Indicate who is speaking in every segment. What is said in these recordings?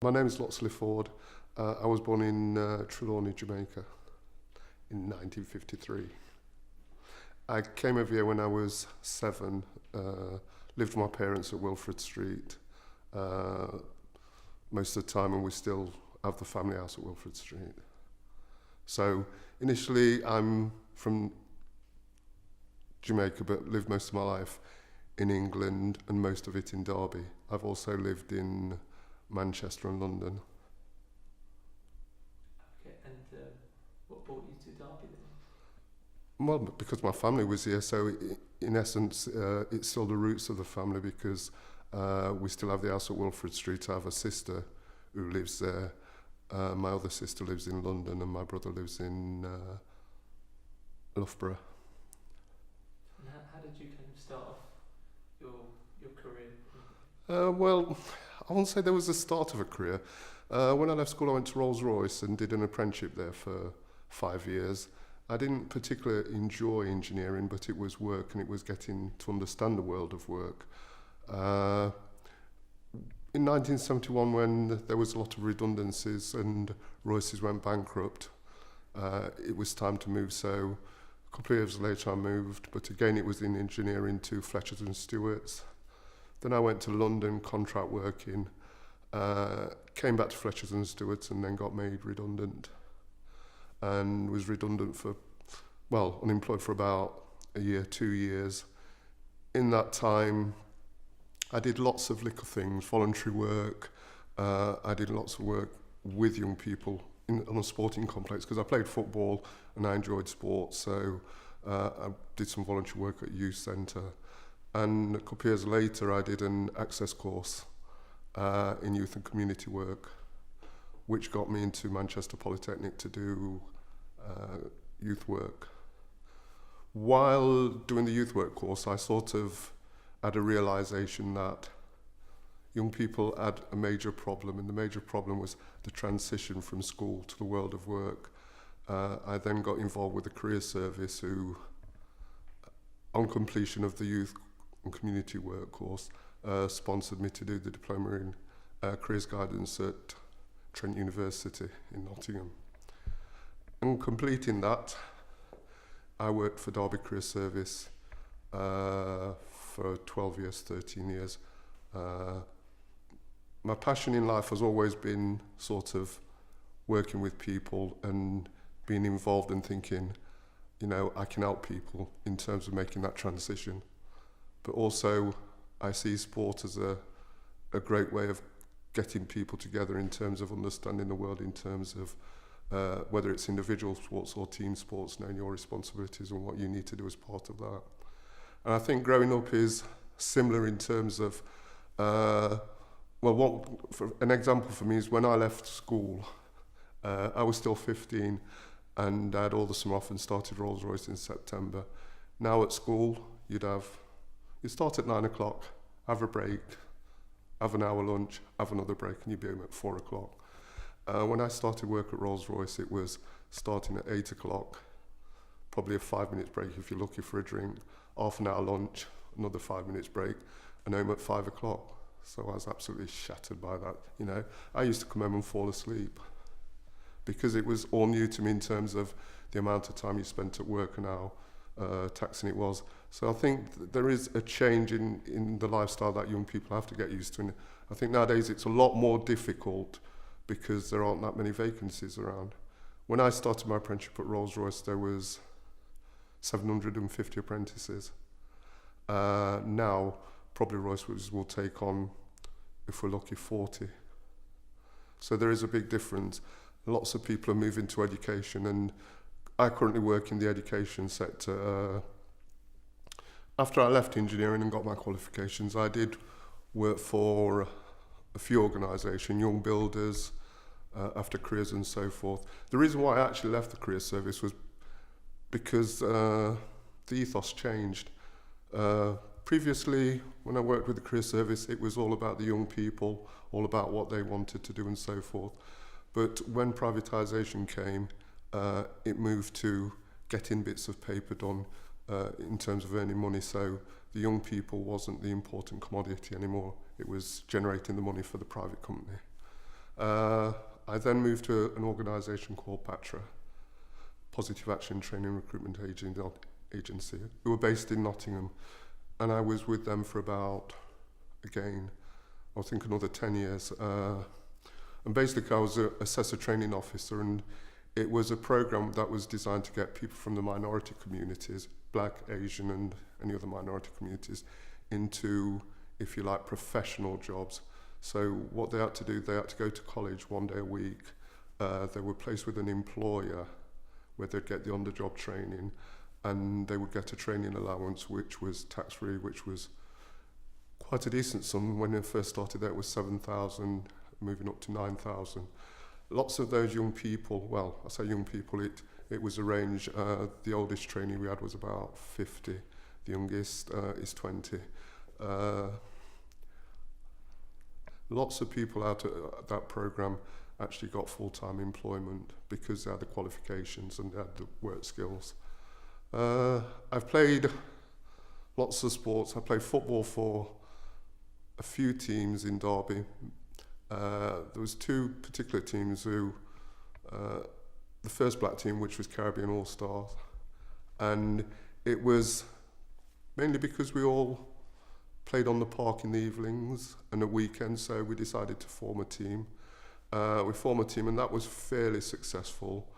Speaker 1: My name is Locksley. I was born in Trelawney, Jamaica in 1953. I came over here when I was 7, lived with my parents at Wilfred Street uh, most of the time, and we still have the family house at Wilfred Street. So initially I'm from Jamaica but lived most of my life in England and most of it in Derby. I've also lived in Manchester and London.
Speaker 2: Okay, and what brought you to Derby
Speaker 1: Well, because my family was here, so in essence, it's still the roots of the family because we still have the house at Wilfred Street. I have a sister who lives there. My other sister lives in London, and my brother lives in Loughborough.
Speaker 2: then? And how did you kind of start off your career?
Speaker 1: Well, I won't say there was the start of a career. When I left school, I went to Rolls-Royce and did an apprenticeship there for 5 years. I didn't particularly enjoy engineering, but it was work and it was getting to understand the world of work. In 1971, when there was a lot of redundancies and Royce's went bankrupt, it was time to move. So a couple of years later I moved, but again it was in engineering to Fletchers and Stewart's. Then I went to London contract working, came back to Fletchers and Stewart's and then got made redundant. And was redundant unemployed for about a year, 2 years. In that time, I did lots of little things, voluntary work. I did lots of work with young people on a sporting complex because I played football and I enjoyed sports. So I did some voluntary work at youth centre. And a couple of years later, I did an access course in youth and community work, which got me into Manchester Polytechnic to do youth work. While doing the youth work course, I sort of had a realization that young people had a major problem, and the major problem was the transition from school to the world of work. I then got involved with the career service who, on completion of the youth and community work course, sponsored me to do the diploma in careers guidance at Trent University in Nottingham. And completing that, I worked for Derby Career Service for 12 years, 13 years. My passion in life has always been sort of working with people and being involved and thinking, I can help people in terms of making that transition. But also, I see sport as a great way of getting people together in terms of understanding the world, in terms of whether it's individual sports or team sports, knowing your responsibilities and what you need to do as part of that. And I think growing up is similar in terms of, an example for me is when I left school, I was still 15 and I had all the summer off and started Rolls-Royce in September. Now at school, you'd start at 9 o'clock, have a break, have an hour lunch, have another break, and you'd be home at 4 o'clock. When I started work at Rolls-Royce, it was starting at 8 o'clock, probably a 5 minutes break if you're lucky for a drink, half an hour lunch, another 5 minutes break, and home at 5 o'clock. So I was absolutely shattered by that. I used to come home and fall asleep because it was all new to me in terms of the amount of time you spent at work and how taxing it was. So I think there is a change in the lifestyle that young people have to get used to. And I think nowadays it's a lot more difficult because there aren't that many vacancies around. When I started my apprenticeship at Rolls-Royce, there was 750 apprentices. Now, probably Rolls-Royce will take on, if we're lucky, 40. So there is a big difference. Lots of people are moving to education, and I currently work in the education sector. After I left engineering and got my qualifications, I did work for a few organisations, Young Builders, After Careers and so forth. The reason why I actually left the career service was because the ethos changed. Previously, when I worked with the career service, it was all about the young people, all about what they wanted to do and so forth. But when privatisation came, it moved to getting bits of paper done in terms of earning money. So the young people wasn't the important commodity anymore. It was generating the money for the private company. I then moved to an organisation called PATRA, Positive Action Training Recruitment Agency, who were based in Nottingham. And I was with them for about, again, I think another 10 years. And basically I was an assessor training officer, and it was a program that was designed to get people from the minority communities, Black, Asian and any other minority communities, into, if you like, professional jobs. So what they had to do, they had to go to college 1 day a week. They were placed with an employer where they'd get the on-the-job training, and they would get a training allowance which was tax-free, which was quite a decent sum. When I first started there, it was 7,000, moving up to 9,000. Lots of those young people, well, I say young people, it was a range. The oldest trainee we had was about 50. The youngest is 20. Lots of people out of that program actually got full-time employment because they had the qualifications and they had the work skills. I've played lots of sports. I played football for a few teams in Derby. There was two particular teams who, the first black team, which was Caribbean All-Stars, and it was mainly because we all played on the park in the evenings and the weekends, so we decided to form a team. We formed a team, and that was fairly successful.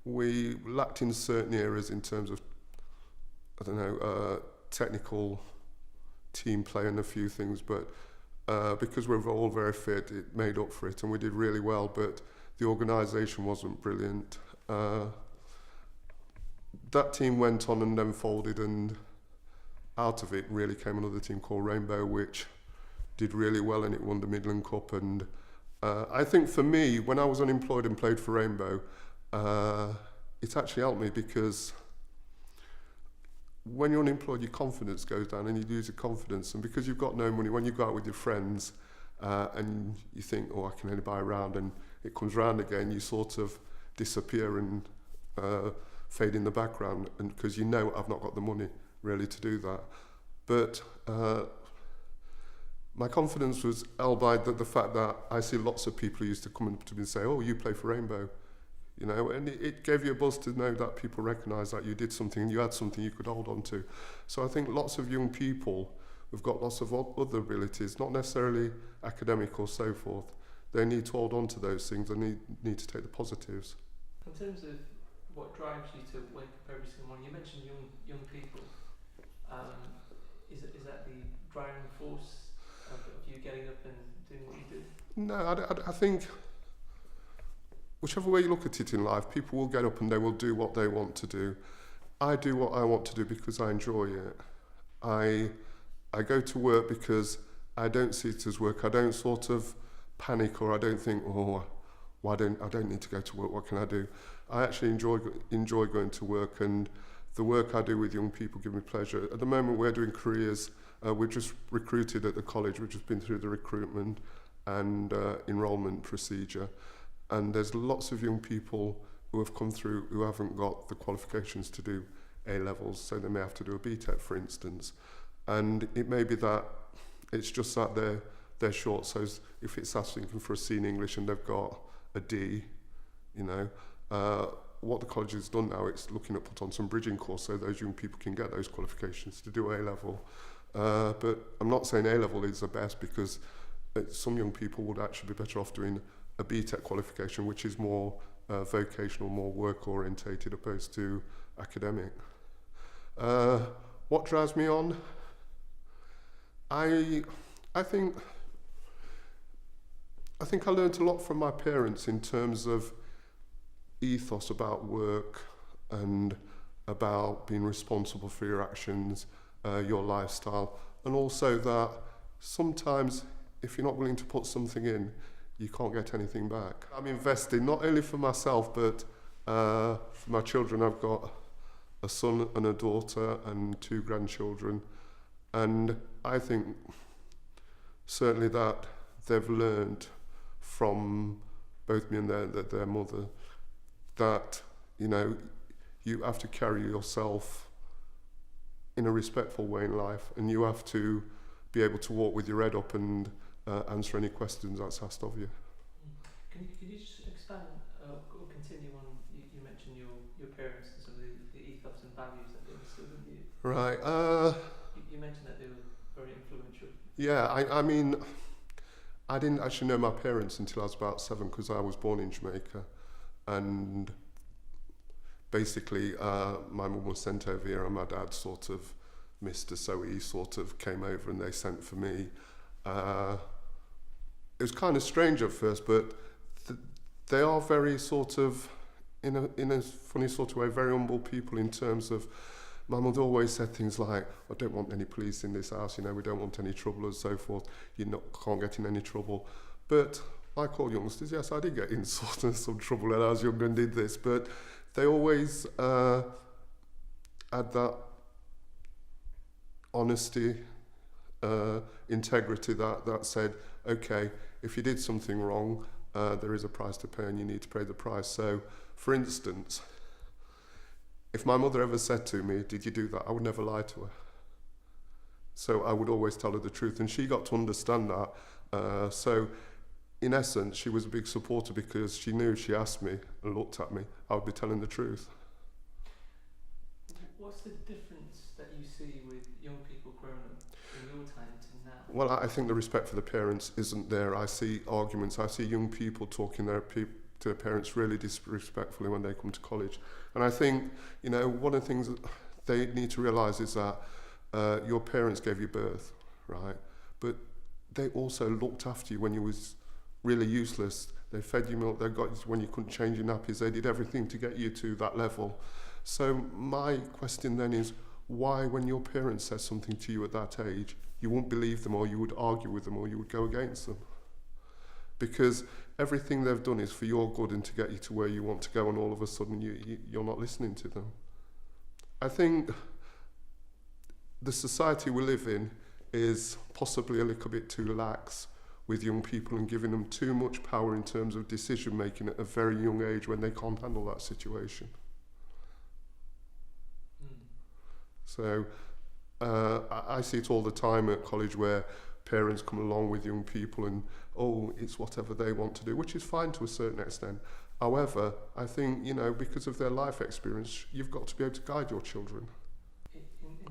Speaker 1: We lacked in certain areas in terms of, technical team play and a few things, but because we were all very fit, it made up for it, and we did really well, but the organisation wasn't brilliant. That team went on and then folded, and out of it really came another team called Rainbow, which did really well, and it won the Midland Cup. And I think for me, when I was unemployed and played for Rainbow, it actually helped me, because when you're unemployed, your confidence goes down and you lose your confidence. And because you've got no money, when you go out with your friends and you think, oh, I can only buy a round, and it comes round again, you sort of disappear and fade in the background, and because you know I've not got the money really to do that. But my confidence was held by the fact that I see lots of people who used to come up to me and say, oh, you play for Rainbow. You know, and it gave you a buzz to know that people recognise that you did something and you had something you could hold on to. So I think lots of young people who've got lots of other abilities, not necessarily academic or so forth, they need to hold on to those things and need to take the positives.
Speaker 2: In terms of what drives you to wake up every single morning, you mentioned young people. Is that the driving force of you getting up and doing what you do?
Speaker 1: No, I think whichever way you look at it in life, people will get up and they will do what they want to do. I do what I want to do because I enjoy it. I go to work because I don't see it as work. I don't sort of panic, or I don't think, oh, I don't need to go to work, what can I do? I actually enjoy going to work, and the work I do with young people give me pleasure. At the moment we're doing careers. We're just recruited at the college. We've just been through the recruitment and enrolment procedure. And there's lots of young people who have come through who haven't got the qualifications to do A-levels, so they may have to do a BTEC, for instance. And it may be that it's just that they're short. So if it's asking for a C in English and they've got a D, you know, what the college has done now, it's looking at put on some bridging course so those young people can get those qualifications to do A-level. But I'm not saying A-level is the best, because some young people would actually be better off doing a BTEC qualification, which is more vocational, more work-orientated opposed to academic. What drives me on? I think I learned a lot from my parents in terms of ethos about work and about being responsible for your actions, your lifestyle, and also that sometimes if you're not willing to put something in, you can't get anything back. I'm investing not only for myself, but for my children. I've got a son and a daughter and 2 grandchildren, and I think certainly that they've learned from both me and their mother that, you know, you have to carry yourself in a respectful way in life, and you have to be able to walk with your head up and answer any questions that's asked of you.
Speaker 2: Can you just expand or continue on? You mentioned your parents and some of the ethos and values that they instilled in you.
Speaker 1: Right.
Speaker 2: You mentioned that they were very influential.
Speaker 1: Yeah, I mean, I didn't actually know my parents until I was about 7 because I was born in Jamaica. And basically, my mum was sent over here and my dad sort of missed us, so he sort of came over and they sent for me. It was kind of strange at first, but they are very sort of, in a funny sort of way, very humble people in terms of, my mother always said things like, I don't want any police in this house, you know, we don't want any trouble and so forth, can't get in any trouble. But like all youngsters, yes, I did get in sort of some trouble when I was younger and did this, but they always had that honesty, integrity that said, okay, if you did something wrong, there is a price to pay and you need to pay the price. So, for instance, if my mother ever said to me, did you do that? I would never lie to her. So I would always tell her the truth, and she got to understand that. So, in essence, she was a big supporter because she knew if she asked me and looked at me, I would be telling the truth.
Speaker 2: What's the difference that you see with young people growing up in your time to now?
Speaker 1: Well, I think the respect for the parents isn't there. I see arguments. I see young people talking to their parents really disrespectfully when they come to college. And I think, you know, one of the things that they need to realise is that your parents gave you birth, right? But they also looked after you when you was really useless. They fed you milk, they got you when you couldn't change your nappies, they did everything to get you to that level. So my question then is, why when your parents said something to you at that age, you wouldn't believe them or you would argue with them or you would go against them? Because everything they've done is for your good and to get you to where you want to go, and all of a sudden you're not listening to them. I think the society we live in is possibly a little bit too lax with young people and giving them too much power in terms of decision making at a very young age when they can't handle that situation. So I see it all the time at college where parents come along with young people and, oh, it's whatever they want to do, which is fine to a certain extent. However, I think, you know, because of their life experience, you've got to be able to guide your children.
Speaker 2: In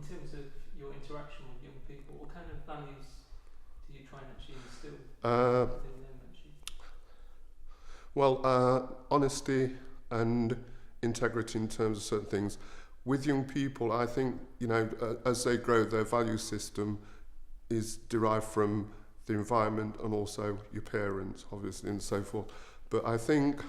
Speaker 2: terms of your interaction with young people, what kind of values do you try and actually instill within them actually?
Speaker 1: Well, honesty and integrity in terms of certain things. With young people, I think, you know, as they grow, their value system is derived from the environment and also your parents, obviously, and so forth. But I think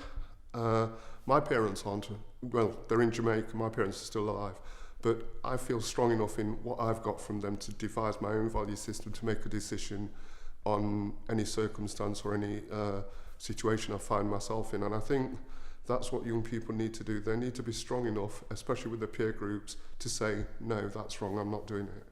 Speaker 1: my parents aren't, well, they're in Jamaica, my parents are still alive, but I feel strong enough in what I've got from them to devise my own value system to make a decision on any circumstance or any situation I find myself in. And I think that's what young people need to do. They need to be strong enough, especially with their peer groups, to say, no, that's wrong, I'm not doing it.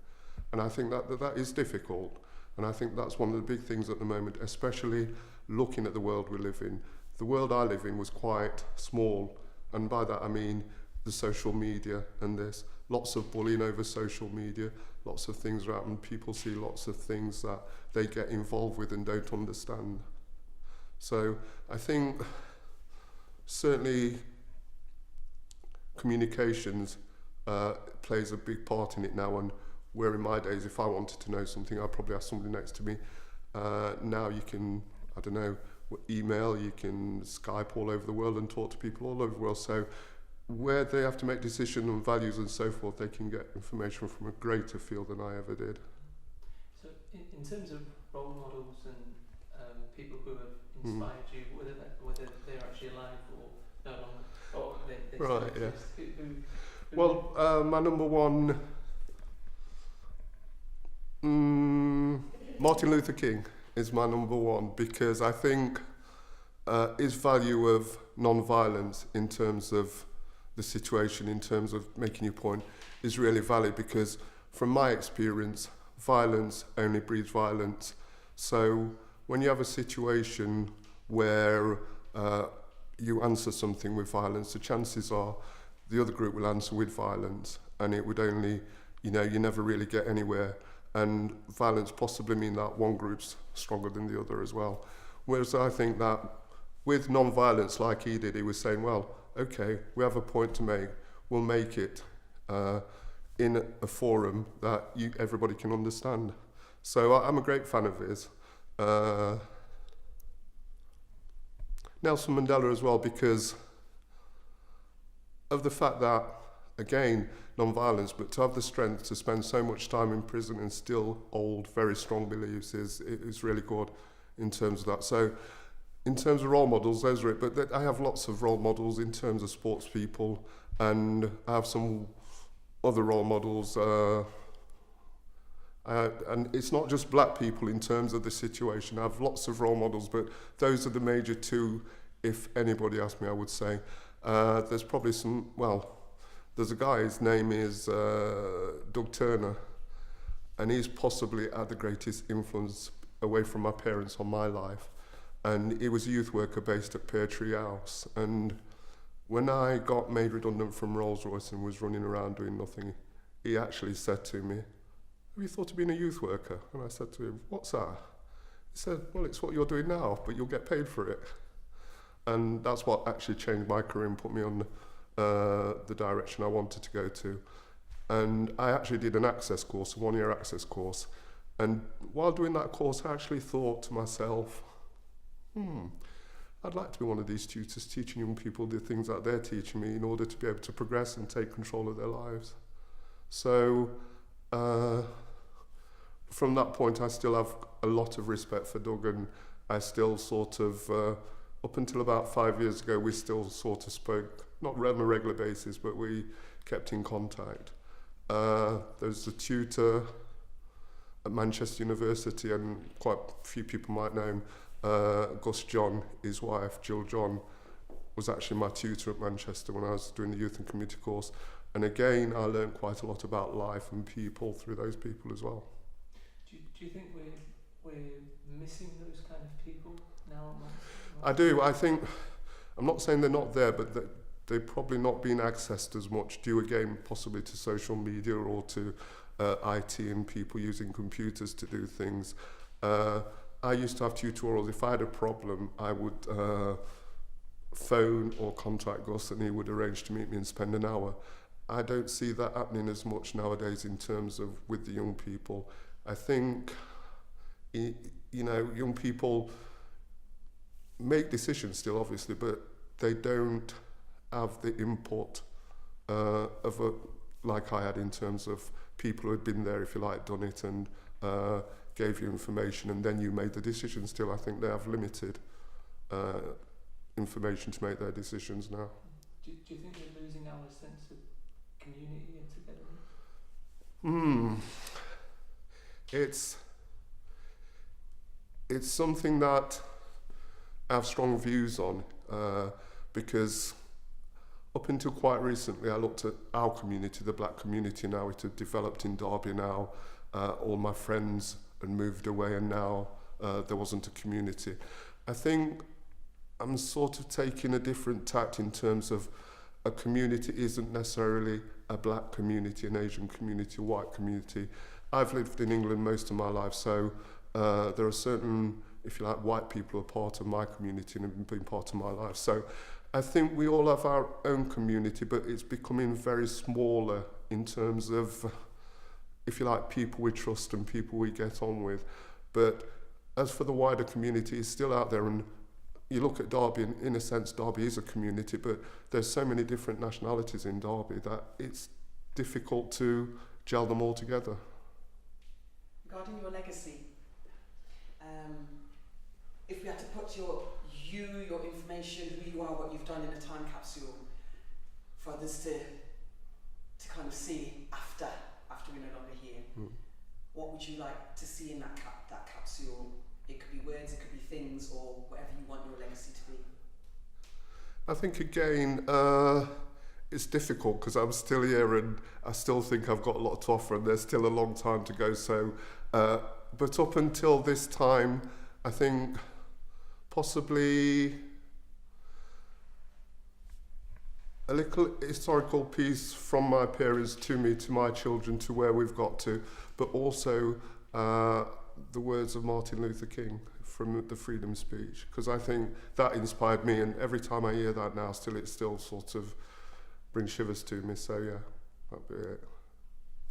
Speaker 1: And I think that is difficult. And I think that's one of the big things at the moment, especially looking at the world we live in. The world I live in was quite small. And by that I mean the social media and this. Lots of bullying over social media, lots of things happen. People see lots of things that they get involved with and don't understand. So I think certainly communications plays a big part in it now, and where in my days, if I wanted to know something, I'd probably ask somebody next to me. Now you can, I don't know, email, you can Skype all over the world and talk to people all over the world. So where they have to make decisions on values and so forth, they can get information from a greater field than I ever did.
Speaker 2: So in terms of role models and people who have inspired you, whether they're actually alive or no longer, or they still exist, who
Speaker 1: well, my number one, Martin Luther King is my number one, because I think his value of non-violence in terms of the situation, in terms of making your point, is really valid, because from my experience, violence only breeds violence. So when you have a situation where you answer something with violence, the chances are the other group will answer with violence, and it would only, you never really get anywhere. And violence possibly mean that one group's stronger than the other as well. Whereas I think that with non-violence like he did, he was saying, well, okay, we have a point to make, we'll make it in a forum that everybody can understand. So I'm a great fan of his. Nelson Mandela as well, because of the fact that, again, non-violence, but to have the strength to spend so much time in prison and still hold very strong beliefs is really good in terms of that. So in terms of role models, those are it. But I have lots of role models in terms of sports people, and I have some other role models. And it's not just black people in terms of the situation. I have lots of role models, but those are the major two, if anybody asked me, I would say. There's probably some, well, there's a guy, his name is Doug Turner, and he's possibly had the greatest influence away from my parents on my life. And he was a youth worker based at Pear Tree House. And when I got made redundant from Rolls-Royce and was running around doing nothing, he actually said to me, have you thought of being a youth worker? And I said to him, what's that? He said, well, it's what you're doing now, but you'll get paid for it. And that's what actually changed my career and put me on the direction I wanted to go to. And I actually did an access course, a one-year access course. And while doing that course, I actually thought to myself, I'd like to be one of these tutors teaching young people the things that they're teaching me in order to be able to progress and take control of their lives. So from that point, I still have a lot of respect for Doug, and I still sort of, up until about 5 years ago, we still sort of spoke, not on a regular basis, but we kept in contact. There's a tutor at Manchester University, and quite a few people might know him, Gus John, his wife, Jill John, was actually my tutor at Manchester when I was doing the youth and community course. And again, I learned quite a lot about life and people through those people as well.
Speaker 2: Do you think we're missing those kind of people now?
Speaker 1: I do. I think, I'm not saying they're not there, but they're probably not being accessed as much due again possibly to social media or to IT and people using computers to do things. I used to have tutorials. If I had a problem, I would phone or contact Gus and he would arrange to meet me and spend an hour. I don't see that happening as much nowadays in terms of with the young people. I think, young people make decisions still, obviously, but they don't have the input like I had in terms of people who had been there, if you like, done it and gave you information and then you made the decision. Still, I think they have limited information to make their decisions now.
Speaker 2: Do you think we're losing our sense of community and togetherness?
Speaker 1: It's something that I have strong views on because up until quite recently I looked at our community, the black community now. It had developed in Derby now. All my friends had moved away and now there wasn't a community. I think I'm sort of taking a different tact in terms of a community isn't necessarily a black community, an Asian community, a white community. I've lived in England most of my life, so there are certain, if you like, white people who are part of my community and have been part of my life. So I think we all have our own community, but it's becoming very smaller in terms of, if you like, people we trust and people we get on with. But as for the wider community, it's still out there, and you look at Derby, and in a sense, Derby is a community, but there's so many different nationalities in Derby that it's difficult to gel them all together.
Speaker 3: Regarding your legacy, if we had to put your information, who you are, what you've done in a time capsule for others to kind of see after we're no longer here, what would you like to see in that capsule? It could be words, it could be things, or whatever you want your legacy to be.
Speaker 1: I think again, it's difficult because I'm still here and I still think I've got a lot to offer and there's still a long time to go. So, but up until this time, I think possibly a little historical piece from my parents to me, to my children, to where we've got to, but also the words of Martin Luther King from the freedom speech, because I think that inspired me, and every time I hear that now, it still sort of brings shivers to me. So yeah, that'd be it.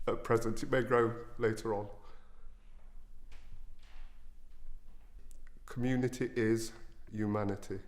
Speaker 1: At present, it may grow later on. Community is humanity.